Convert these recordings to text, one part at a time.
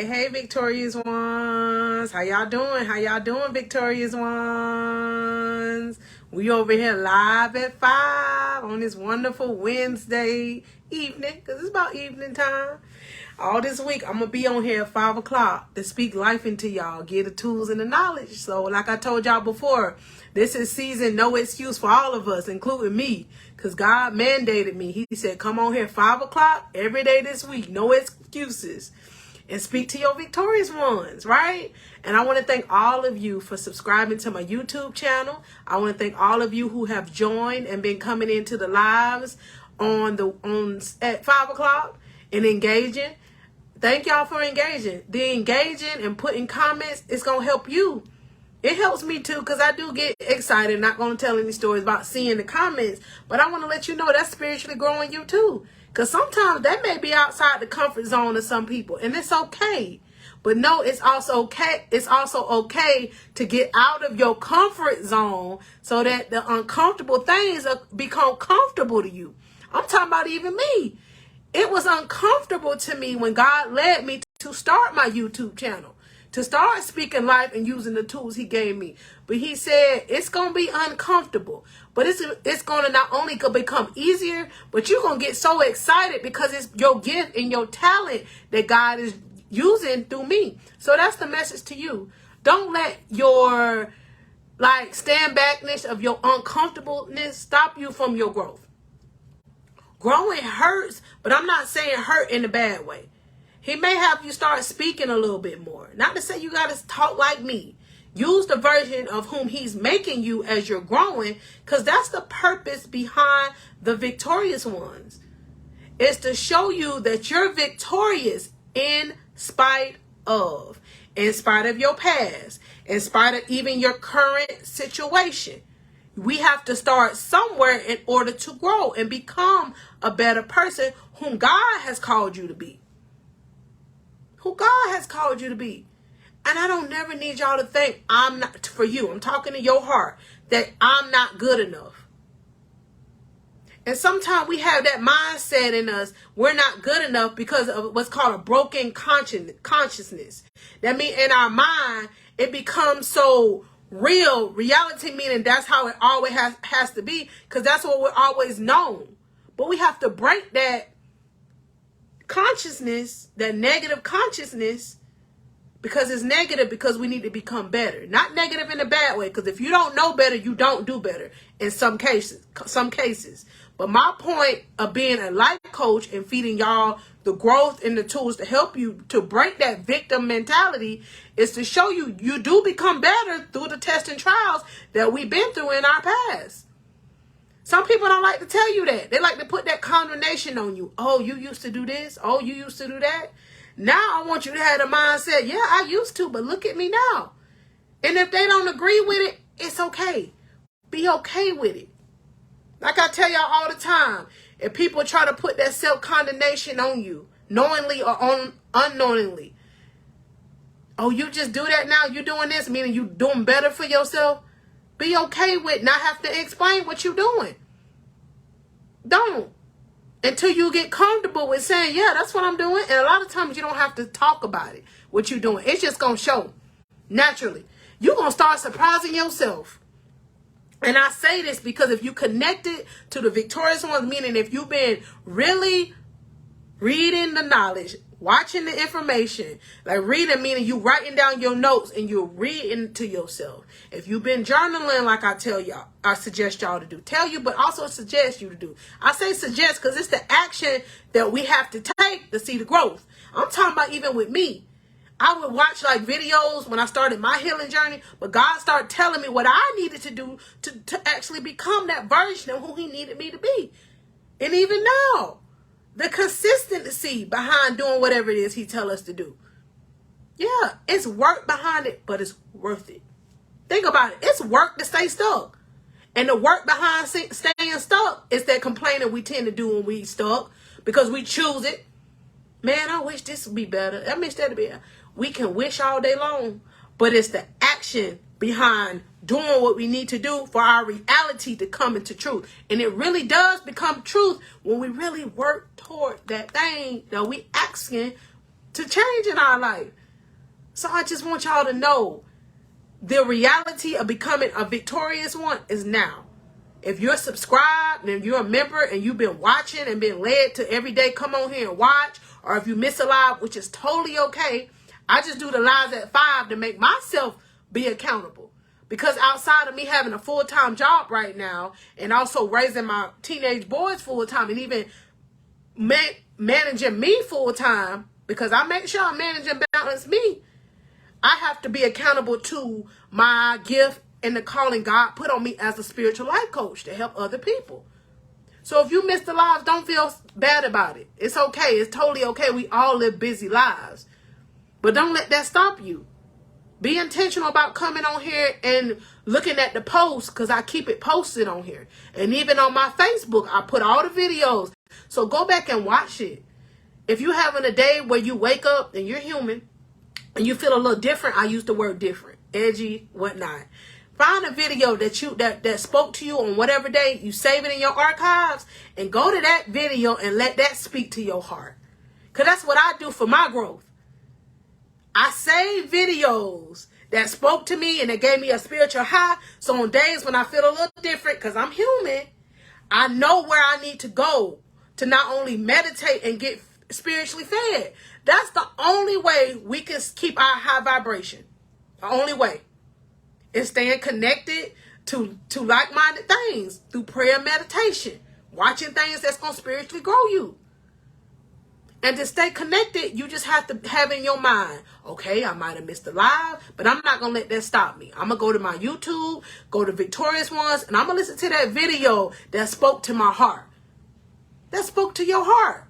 Hey, victorious ones. How y'all doing? How y'all doing, victorious ones? We over here live at 5 on this wonderful Wednesday evening, because it's about evening time. All this week, I'm going to be on here at 5 o'clock to speak life into y'all, give the tools and the knowledge. So like I told y'all before, this is season no excuse for all of us, including me, because God mandated me. He said, come on here 5 o'clock every day this week, no excuses, and speak to your victorious ones, right? And I want to thank all of you for subscribing to my YouTube channel. I want to thank all of you who have joined and been coming into the lives at 5 o'clock and engaging. Thank y'all for engaging. The engaging and putting comments is going to help you. It helps me too, because I do get excited. Not going to tell any stories about seeing the comments, but I want to let you know that's spiritually growing you too. Because sometimes that may be outside the comfort zone of some people, and it's okay. But no, it's also okay. It's also okay to get out of your comfort zone so that the uncomfortable things become comfortable to you. I'm talking about even me. It was uncomfortable to me when God led me to start my YouTube channel, to start speaking life and using the tools he gave me. But he said it's going to be uncomfortable, but it's going to not only become easier, but you're going to get so excited because it's your gift and your talent that God is using through me. So that's the message to you. Don't let your stand backness of your uncomfortableness stop you from your growth. Growing hurts, but I'm not saying hurt in a bad way. He may have you start speaking a little bit more. Not to say you got to talk like me. Use the version of whom he's making you as you're growing, because that's the purpose behind the victorious ones. It's to show you that you're victorious in spite of your past, in spite of even your current situation. We have to start somewhere in order to grow and become a better person whom God has called you to be. Who God has called you to be. And I don't never need y'all to think I'm not, for you, I'm talking to your heart, that I'm not good enough. And sometimes we have that mindset in us, we're not good enough because of what's called a broken consciousness. That means in our mind, it becomes so reality meaning that's how it always has to be, because that's what we're always known. But we have to break that consciousness, that negative consciousness, because it's negative, because we need to become better. Not negative in a bad way, because if you don't know better, you don't do better in some cases. But my point of being a life coach and feeding y'all the growth and the tools to help you to break that victim mentality is to show you you do become better through the tests and trials that we've been through in our past. Some people don't like to tell you that. They like to put that condemnation on you. Oh, you used to do this. Oh, you used to do that. Now I want you to have the mindset, yeah, I used to, but look at me now. And if they don't agree with it, it's okay. Be okay with it. Like I tell y'all all the time, if people try to put that self-condemnation on you, knowingly or unknowingly, oh, you just do that now, you doing this, meaning you doing better for yourself, be okay with not have to explain what you're doing. Don't. Until you get comfortable with saying, yeah, that's what I'm doing. And a lot of times you don't have to talk about it, what you're doing. It's just going to show naturally. You're going to start surprising yourself. And I say this because if you connected to the victorious ones, meaning if you've been really reading the knowledge, watching the information, like reading, meaning you writing down your notes and you're reading to yourself. If you've been journaling, like I tell y'all, I suggest y'all to do. Tell you, but also suggest you to do. I say suggest because it's the action that we have to take to see the growth. I'm talking about even with me. I would watch videos when I started my healing journey, but God started telling me what I needed to do to actually become that version of who he needed me to be. And even now, the consistency behind doing whatever it is he tells us to do. Yeah, it's work behind it, but it's worth it. Think about it. It's work to stay stuck. And the work behind staying stuck is that complaining we tend to do when we stuck because we choose it. Man, I wish this would be better. I wish that would be better. We can wish all day long, but it's the action behind doing what we need to do for our reality to come into truth. And it really does become truth when we really work toward that thing that we asking to change in our life. So I just want y'all to know the reality of becoming a victorious one is now. If you're subscribed and if you're a member and you've been watching and been led to every day come on here and watch, or if you miss a live, which is totally okay, I just do the lives at 5 to make myself be accountable. Because outside of me having a full-time job right now and also raising my teenage boys full-time and even managing me full-time, because I make sure I manage and balance me, I have to be accountable to my gift and the calling God put on me as a spiritual life coach to help other people. So if you miss the lives, don't feel bad about it. It's okay. It's totally okay. We all live busy lives. But don't let that stop you. Be intentional about coming on here and looking at the posts, because I keep it posted on here. And even on my Facebook, I put all the videos. So go back and watch it. If you're having a day where you wake up and you're human and you feel a little different, I use the word different, edgy, whatnot. Find a video that spoke to you on whatever day. You save it in your archives and go to that video and let that speak to your heart. Because that's what I do for my growth. I save videos that spoke to me and that gave me a spiritual high. So on days when I feel a little different, because I'm human, I know where I need to go to not only meditate and get spiritually fed. That's the only way we can keep our high vibration. The only way is staying connected to like-minded things through prayer and meditation, watching things that's going to spiritually grow you. And to stay connected, you just have to have in your mind, okay, I might have missed the live, but I'm not going to let that stop me. I'm going to go to my YouTube, go to Victorious Ones, and I'm going to listen to that video that spoke to my heart. That spoke to your heart.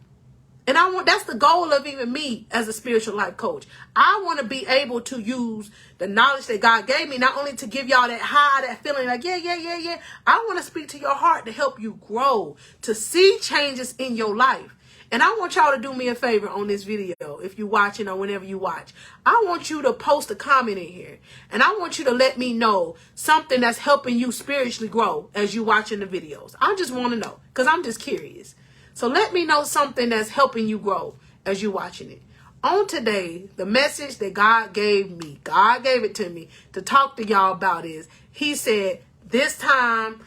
And that's the goal of even me as a spiritual life coach. I want to be able to use the knowledge that God gave me, not only to give y'all that high, that feeling like, yeah. I want to speak to your heart to help you grow, to see changes in your life. And I want y'all to do me a favor on this video. If you're watching or whenever you watch, I want you to post a comment in here. And I want you to let me know something that's helping you spiritually grow as you watching the videos. I just want to know, because I'm just curious. So let me know something that's helping you grow as you're watching it. On today, the message that God gave me, God gave it to me to talk to y'all about is, he said, this time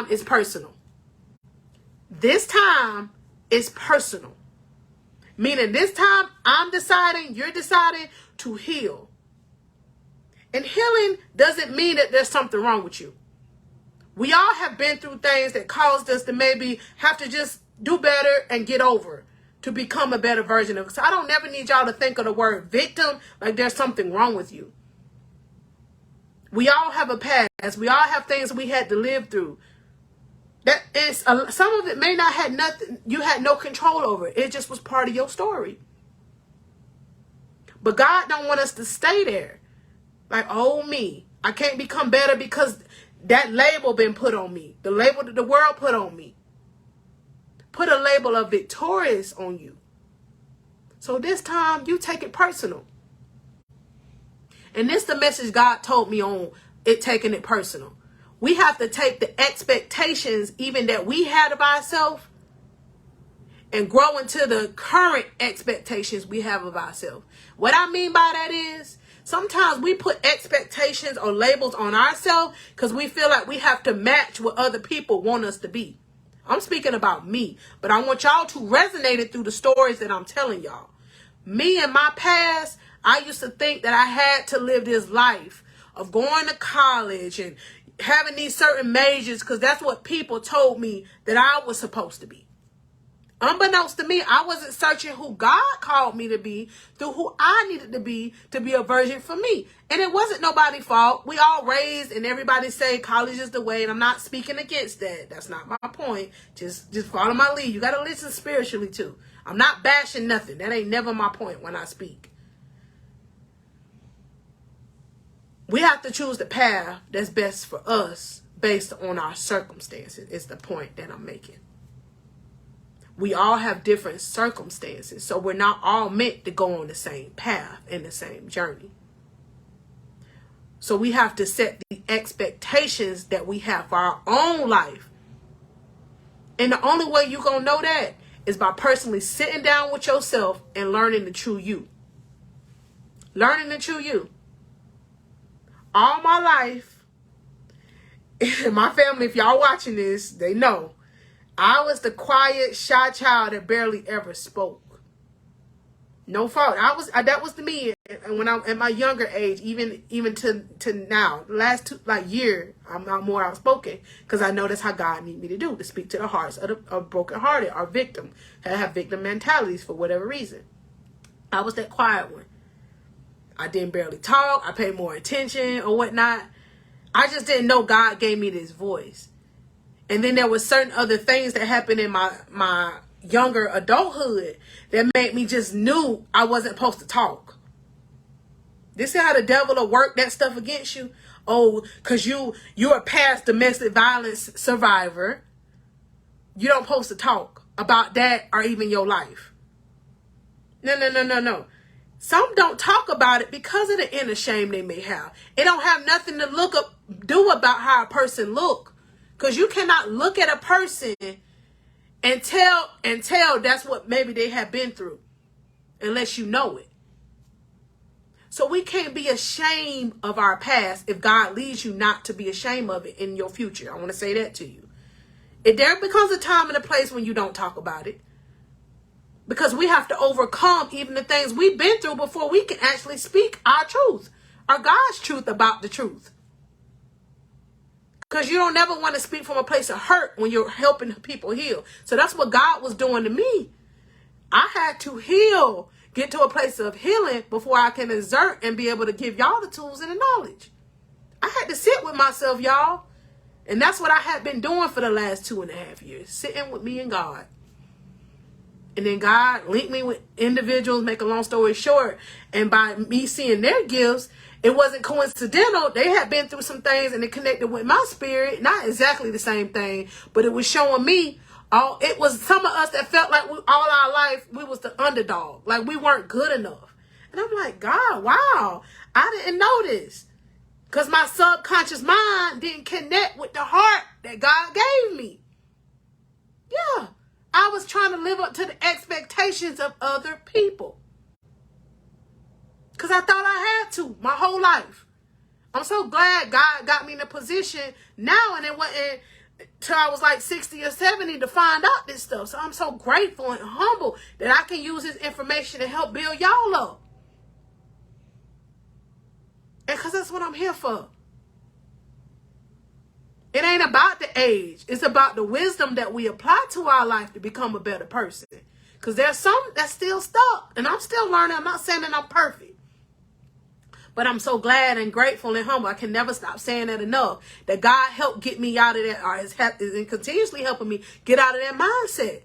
is personal. This time is personal. Meaning this time I'm deciding, you're deciding to heal. And healing doesn't mean that there's something wrong with you. We all have been through things that caused us to maybe have to just do better and get over to become a better version of it. So I don't never need y'all to think of the word victim like there's something wrong with you. We all have a past. We all have things we had to live through. That is, some of it may not have nothing, you had no control over it. It just was part of your story. But God don't want us to stay there. Like, oh me, I can't become better because that label been put on me. The label that the world put on me. Put a label of victorious on you. So this time you take it personal. And this the message God told me on it, taking it personal. We have to take the expectations even that we had of ourselves and grow into the current expectations we have of ourselves. What I mean by that is, sometimes we put expectations or labels on ourselves because we feel like we have to match what other people want us to be. I'm speaking about me, but I want y'all to resonate it through the stories that I'm telling y'all. Me in my past, I used to think that I had to live this life of going to college and having these certain majors because that's what people told me that I was supposed to be. Unbeknownst to me, I wasn't searching who God called me to be through who I needed to be a version for me. And it wasn't nobody's fault. We all raised and everybody say college is the way. And I'm not speaking against that. That's not my point. Just follow my lead. You got to listen spiritually too. I'm not bashing nothing. That ain't never my point when I speak. We have to choose the path that's best for us based on our circumstances. Is the point that I'm making. We all have different circumstances, so we're not all meant to go on the same path and the same journey. So we have to set the expectations that we have for our own life. And the only way you're going to know that is by personally sitting down with yourself and learning the true you. Learning the true you. All my life, my family, if y'all watching this, they know I was the quiet, shy child that barely ever spoke. No fault. That was the me. And when I at my younger age, even to now, the last year, I'm more outspoken because I know that's how God need me to speak to the hearts of brokenhearted or victim, that have victim mentalities for whatever reason. I was that quiet one. I didn't barely talk. I paid more attention or whatnot. I just didn't know God gave me this voice. And then there was certain other things that happened in my younger adulthood that made me just knew I wasn't supposed to talk. This is how the devil will work that stuff against you. Oh, because you're a past domestic violence survivor. You don't supposed to talk about that or even your life. No. Some don't talk about it because of the inner shame they may have. It don't have nothing to do about how a person look. Because you cannot look at a person and tell that's what maybe they have been through unless you know it. So we can't be ashamed of our past if God leads you not to be ashamed of it in your future. I want to say that to you. If there becomes a time and a place when you don't talk about it, because we have to overcome even the things we've been through before we can actually speak our truth or God's truth about the truth. Because you don't never want to speak from a place of hurt when you're helping people heal. So that's what God was doing to me. I had to heal, get to a place of healing before I can exert and be able to give y'all the tools and the knowledge. I had to sit with myself, y'all. And that's what I had been doing for the last 2.5 years. Sitting with me and God. And then God linked me with individuals, make a long story short. And by me seeing their gifts, it wasn't coincidental. They had been through some things and it connected with my spirit. Not exactly the same thing, but it was showing me it was some of us that felt like all our life we was the underdog. Like we weren't good enough. And I'm like, God, wow, I didn't know this. Because my subconscious mind didn't connect with the heart that God gave me. Yeah. I was trying to live up to the expectations of other people. Because I thought I had to my whole life. I'm so glad God got me in a position now, and it wasn't till I was like 60 or 70 to find out this stuff. So I'm so grateful and humble that I can use this information to help build y'all up. And because that's what I'm here for. It ain't about the age. It's about the wisdom that we apply to our life to become a better person. Because there's some that's still stuck. And I'm still learning. I'm not saying that I'm perfect. But I'm so glad and grateful and humble. I can never stop saying that enough. That God helped get me out of that. Or is continuously helping me get out of that mindset.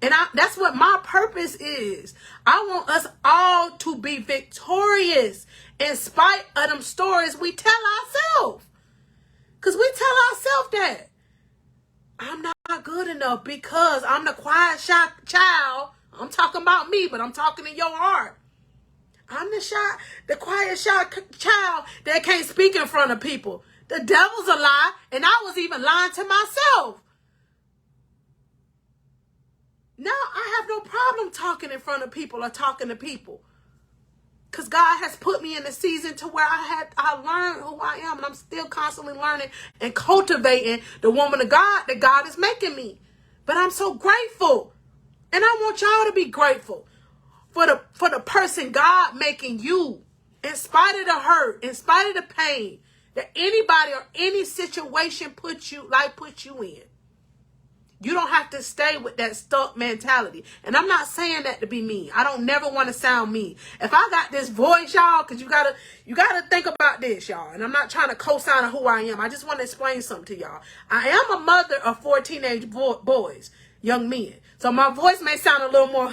And that's what my purpose is. I want us all to be victorious in spite of them stories we tell ourselves. Because we tell ourselves that I'm not good enough because I'm the quiet, shy child. I'm talking about me, but I'm talking in your heart. I'm the quiet, shy child that can't speak in front of people. The devil's a lie, and I was even lying to myself. Now I have no problem talking in front of people or talking to people. Because God has put me in a season to where I learned who I am. And I'm still constantly learning and cultivating the woman of God that God is making me. But I'm so grateful. And I want y'all to be grateful for the person God making you. In spite of the hurt, in spite of the pain that anybody or any situation puts you in. You don't have to stay with that stuck mentality. And I'm not saying that to be mean. I don't never want to sound mean. If I got this voice, y'all, because you gotta think about this, y'all. And I'm not trying to co-sign on who I am. I just want to explain something to y'all. I am a mother of 4 teenage boys, young men. So my voice may sound a little more.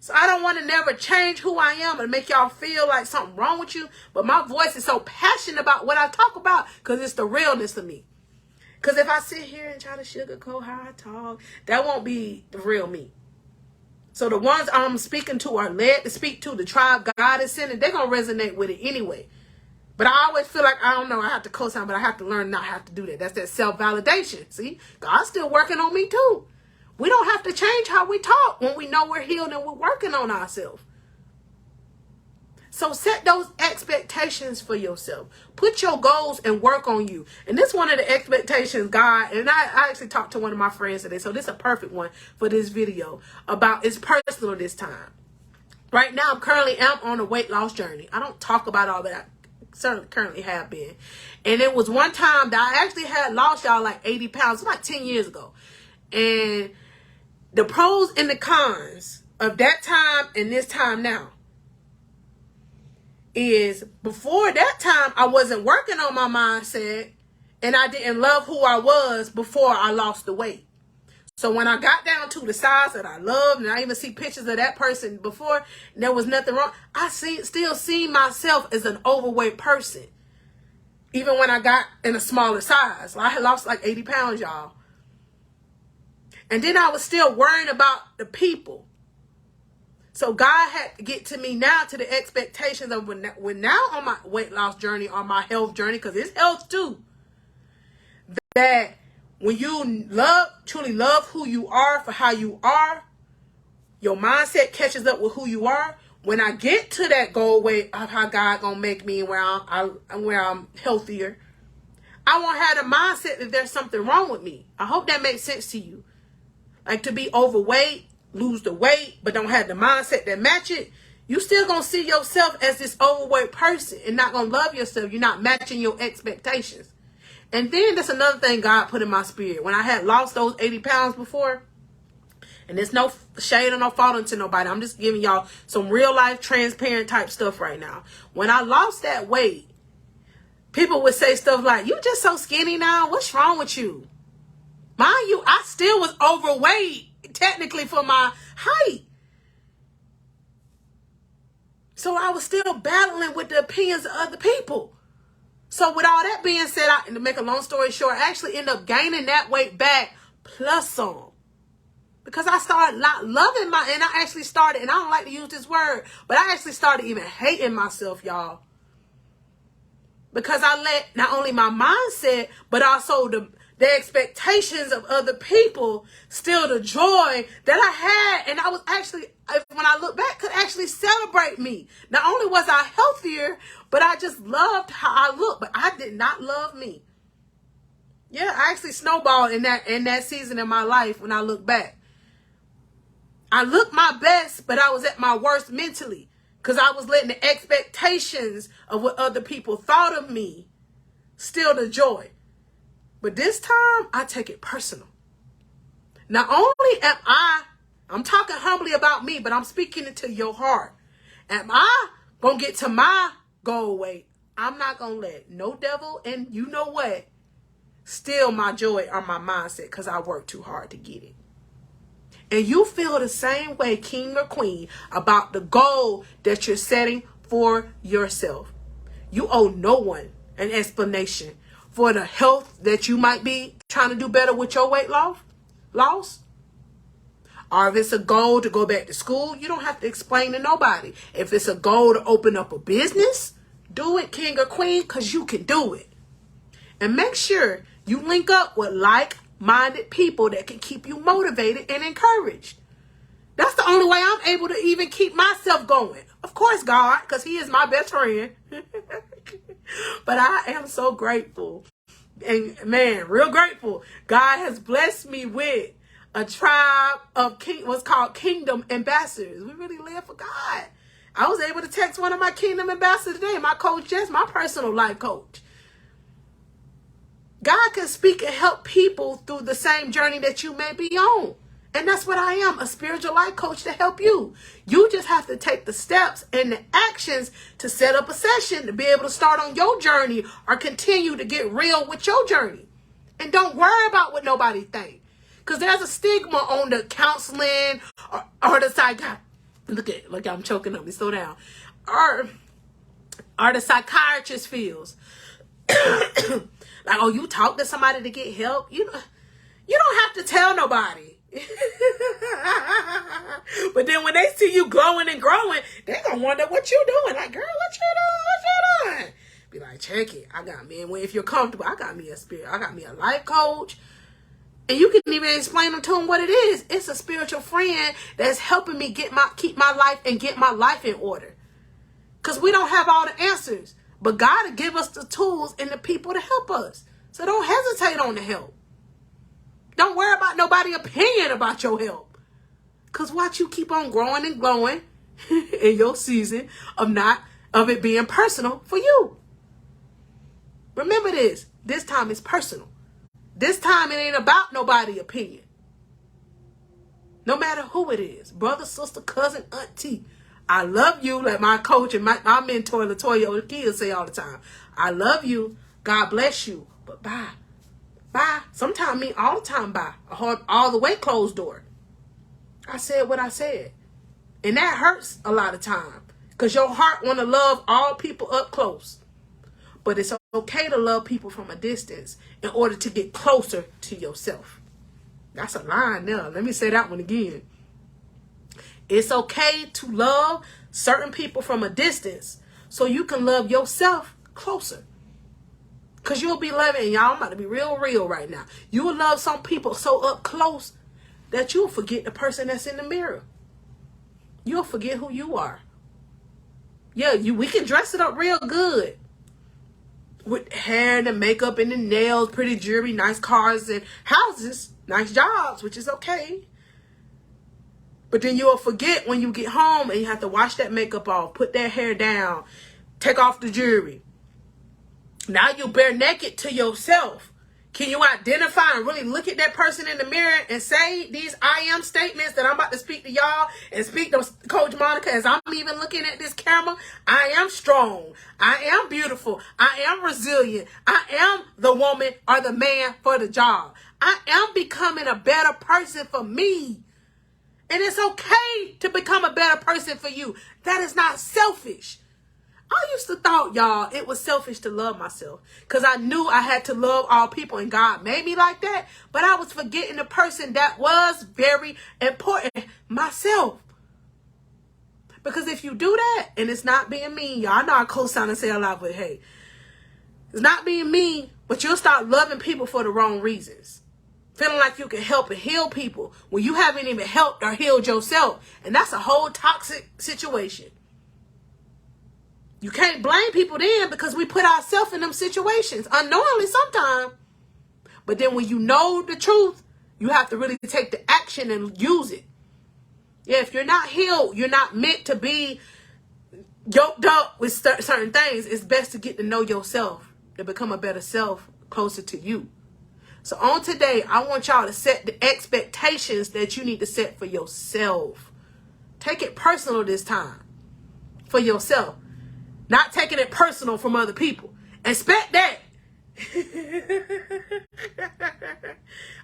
So I don't want to never change who I am and make y'all feel like something wrong with you. But my voice is so passionate about what I talk about because it's the realness of me. Because if I sit here and try to sugarcoat how I talk, that won't be the real me. So the ones I'm speaking to are led to speak to, the tribe God is sending, they're going to resonate with it anyway. But I always feel like, I don't know, I have to co-sign, but I have to learn not have to do that. That's that self-validation. See, God's still working on me too. We don't have to change how we talk when we know we're healed and we're working on ourselves. So set those expectations for yourself. Put your goals and work on you. And this one of the expectations, God, and I actually talked to one of my friends today, so this is a perfect one for this video about, it's personal this time. Right now, I'm currently on a weight loss journey. I don't talk about all that. I certainly currently have been. And it was one time that I actually had lost, y'all, like 80 pounds, like 10 years ago. And the pros and the cons of that time and this time now is, before that time, I wasn't working on my mindset and I didn't love who I was before I lost the weight. So when I got down to the size that I loved, and I even see pictures of that person before, and there was nothing wrong, I still see myself as an overweight person. Even when I got in a smaller size. I had lost like 80 pounds, y'all. And then I was still worrying about the people. So God had to get to me now, to the expectations of when now on my weight loss journey, on my health journey, because it's health too. That when you truly love who you are for how you are, your mindset catches up with who you are. When I get to that goal weight of how God gonna make me where I'm healthier, I won't have the mindset that there's something wrong with me. I hope that makes sense to you. Like, to be overweight, lose the weight, but don't have the mindset that match it, you still gonna see yourself as this overweight person and not gonna love yourself. You're not matching your expectations. And then that's another thing God put in my spirit. When I had lost those 80 pounds before, and there's no shade or no fault into nobody, I'm just giving y'all some real life transparent type stuff right now. When I lost that weight, people would say stuff like, "You just so skinny now. What's wrong with you?" Mind you, I still was overweight, technically, for my height. So I was still battling with the opinions of other people. So with all that being said, to make a long story short, I actually ended up gaining that weight back plus some. Because I started not loving and I actually started, and I don't like to use this word, but I actually started even hating myself, y'all. Because I let not only my mindset, but also the expectations of other people steal the joy that I had. And I was actually, when I look back, could actually celebrate me. Not only was I healthier, but I just loved how I looked, but I did not love me. Yeah, I actually snowballed in that season in my life. When I look back, I looked my best, but I was at my worst mentally, because I was letting the expectations of what other people thought of me steal the joy. But this time, I take it personal. Not only am I'm talking humbly about me, but I'm speaking into your heart. Am I going to get to my goal weight? I'm not going to let no devil, and you know what, steal my joy or my mindset, because I worked too hard to get it. And you feel the same way, king or queen, about the goal that you're setting for yourself. You owe no one an explanation for the health that you might be trying to do better with your weight loss. Or if it's a goal to go back to school, you don't have to explain to nobody. If it's a goal to open up a business, do it, king or queen, because you can do it. And make sure you link up with like-minded people that can keep you motivated and encouraged. That's the only way I'm able to even keep myself going. Of course, God, because He is my best friend. But I am so grateful. And man, real grateful. God has blessed me with a tribe of what's called kingdom ambassadors. We really live for God. I was able to text one of my kingdom ambassadors today, my coach Jess, my personal life coach. God can speak and help people through the same journey that you may be on. And that's what I am, a spiritual life coach to help you. You just have to take the steps and the actions to set up a session to be able to start on your journey or continue to get real with your journey. And don't worry about what nobody thinks. Because there's a stigma on the counseling or the psychiatrist. Look, I'm choking up. Slow down. Or the psychiatrist feels. Like, oh, you talk to somebody to get help? You don't have to tell nobody. But then when they see you glowing and growing, they're going to wonder what you doing. Like, girl, what you doing? Be like, check it. I got me. And if you're comfortable, I got me a life coach. And you can even explain to them what it is. It's a spiritual friend that's helping me keep my life and get my life in order. Because we don't have all the answers. But God will give us the tools and the people to help us. So don't hesitate on the help. Don't worry about nobody's opinion about your help. Because watch you keep on growing and glowing in your season of it being personal for you. Remember this. This time it's personal. This time it ain't about nobody's opinion. No matter who it is. Brother, sister, cousin, auntie. I love you, like my coach and my mentor, Latoya Okiya, say all the time. I love you. God bless you. But bye. Bye. Sometimes mean all the time bye. All the way closed door. I said what I said. And that hurts a lot of time. Because your heart want to love all people up close. But it's okay to love people from a distance in order to get closer to yourself. That's a line there. Let me say that one again. It's okay to love certain people from a distance so you can love yourself closer. Because you'll be loving, y'all, I'm about to be real right now. You will love some people so up close that you'll forget the person that's in the mirror. You'll forget who you are. Yeah, we can dress it up real good. With hair and the makeup and the nails, pretty jewelry, nice cars and houses, nice jobs, which is okay. But then you'll forget when you get home and you have to wash that makeup off, put that hair down, take off the jewelry. Now you're bare naked to yourself. Can you identify and really look at that person in the mirror and say these I am statements that I'm about to speak to y'all and speak to Coach Monica as I'm even looking at this camera? I am strong. I am beautiful. I am resilient. I am the woman or the man for the job. I am becoming a better person for me. And it's okay to become a better person for you. That is not selfish. I used to thought, y'all, it was selfish to love myself because I knew I had to love all people and God made me like that. But I was forgetting the person that was very important, myself. Because if you do that, and it's not being mean, y'all, I know I co-sign and say a lot, but hey, it's not being mean, but you'll start loving people for the wrong reasons. Feeling like you can help and heal people when you haven't even helped or healed yourself. And that's a whole toxic situation. You can't blame people then because we put ourselves in them situations unknowingly sometimes. But then when you know the truth, you have to really take the action and use it. Yeah, if you're not healed, you're not meant to be yoked up with certain things. It's best to get to know yourself, to become a better self closer to you. So on today, I want y'all to set the expectations that you need to set for yourself. Take it personal this time for yourself. Not taking it personal from other people. Expect that.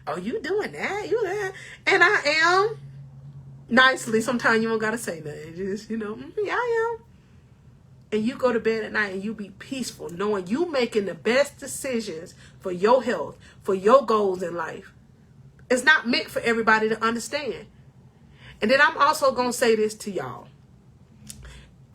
Oh, you doing that? You that? And I am. Nicely. Sometimes you don't got to say nothing. Just, yeah, I am. And you go to bed at night and you be peaceful, knowing you making the best decisions for your health, for your goals in life. It's not meant for everybody to understand. And then I'm also going to say this to y'all.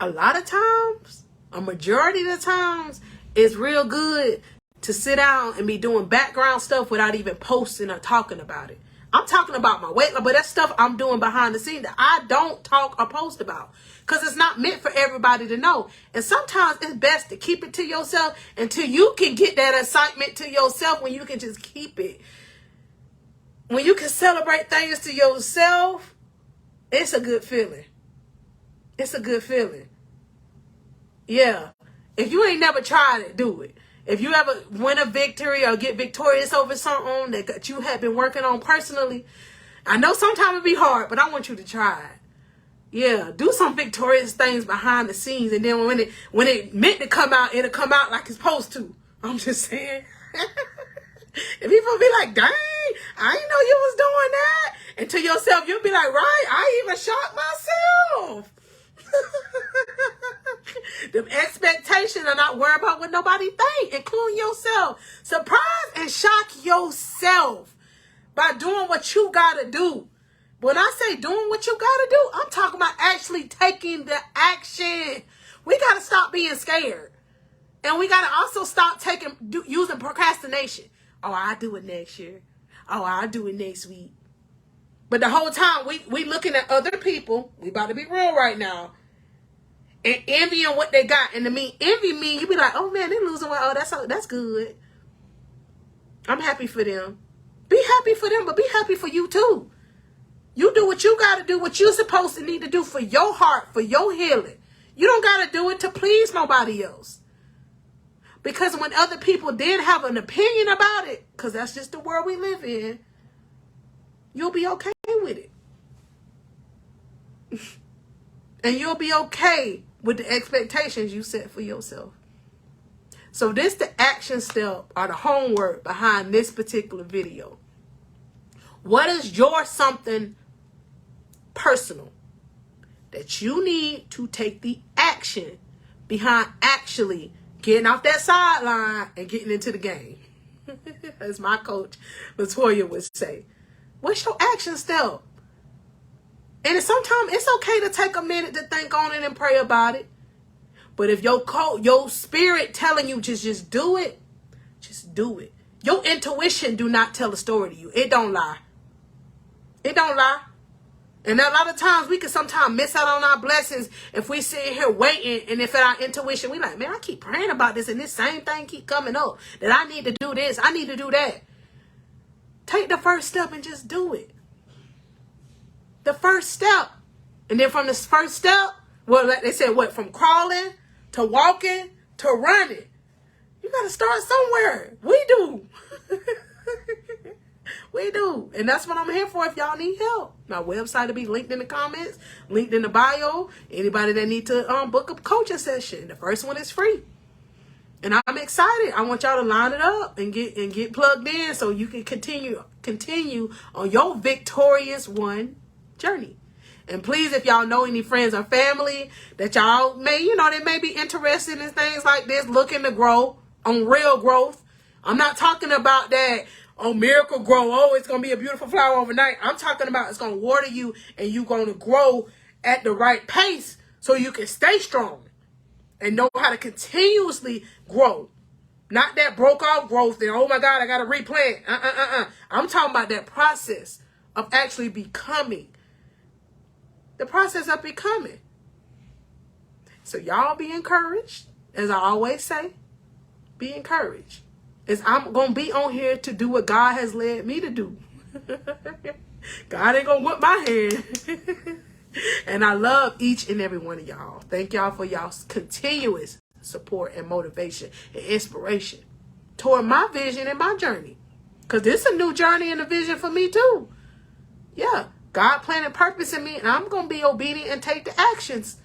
A lot of times, a majority of the times, it's real good to sit down and be doing background stuff without even posting or talking about it. I'm talking about my weight, but that's stuff I'm doing behind the scenes that I don't talk or post about because it's not meant for everybody to know. And sometimes it's best to keep it to yourself until you can get that excitement to yourself when you can just keep it. When you can celebrate things to yourself, it's a good feeling. It's a good feeling. Yeah. If you ain't never tried it, do it. If you ever win a victory or get victorious over something that you have been working on personally, I know sometimes it be hard, but I want you to try it. Yeah, do some victorious things behind the scenes, and then when it meant to come out, it'll come out like it's supposed to. I'm just saying. And people be like, dang, I didn't know you was doing that. And to yourself, you'll be like, right, I even shocked myself. Them expectations are not worried about what nobody think, including yourself. Surprise and shock yourself by doing what you gotta do. When I say doing what you gotta do, I'm talking about actually taking the action. We gotta stop being scared. And we gotta also stop using procrastination. Oh, I'll do it next year. Oh, I'll do it next week. But the whole time we looking at other people. We about to be real right now. And envying what they got. And to me, envy mean you be like, oh man, they losing weight. Oh, that's good. I'm happy for them. Be happy for them, but be happy for you too. You do what you got to do, what you're supposed to need to do for your heart, for your healing. You don't got to do it to please nobody else. Because when other people did have an opinion about it, because that's just the world we live in, you'll be okay with it. And you'll be okay with the expectations you set for yourself. So this the action step or the homework behind this particular video. What is your something personal that you need to take the action behind actually getting off that sideline and getting into the game? As my coach, Latoya, would say. What's your action step? And sometimes it's okay to take a minute to think on it and pray about it. But if your spirit telling you just do it, just do it. Your intuition do not tell a story to you. It don't lie. It don't lie. And a lot of times we can sometimes miss out on our blessings if we sit here waiting, and if our intuition, we like, man, I keep praying about this and this same thing keep coming up, that I need to do this, I need to do that. Take the first step and just do it. The first step. And then from this first step, well, like they said, what, from crawling to walking to running. You got to start somewhere. We do. We do. And that's what I'm here for if y'all need help. My website will be linked in the comments, linked in the bio. Anybody that need to book a coaching session. The first one is free. And I'm excited. I want y'all to line it up and get plugged in so you can continue on your victorious one journey. And please, if y'all know any friends or family that y'all may, they may be interested in things like this, looking to grow on real growth. I'm not talking about that, oh, miracle grow. Oh, it's going to be a beautiful flower overnight. I'm talking about it's going to water you and you're going to grow at the right pace so you can stay strong and know how to continuously grow. Not that broke off growth and, oh my God, I got to replant. I'm talking about that process of actually becoming. The process of becoming. So y'all be encouraged. As I always say, be encouraged. As I'm going to be on here to do what God has led me to do. God ain't going to whip my hand. And I love each and every one of y'all. Thank y'all for y'all's continuous support and motivation and inspiration toward my vision and my journey. Because this is a new journey and a vision for me too. Yeah. God planted purpose in me, and I'm going to be obedient and take the actions.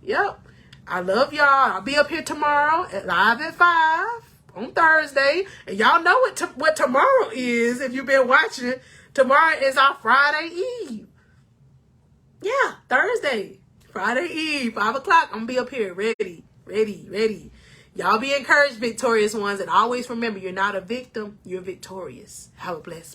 Yep. I love y'all. I'll be up here tomorrow live at 5 on Thursday. And y'all know what tomorrow is if you've been watching. Tomorrow is our Friday Eve. Yeah, Thursday. Friday Eve, 5 o'clock. I'm going to be up here ready. Y'all be encouraged, victorious ones. And always remember, you're not a victim. You're victorious. Have a blessed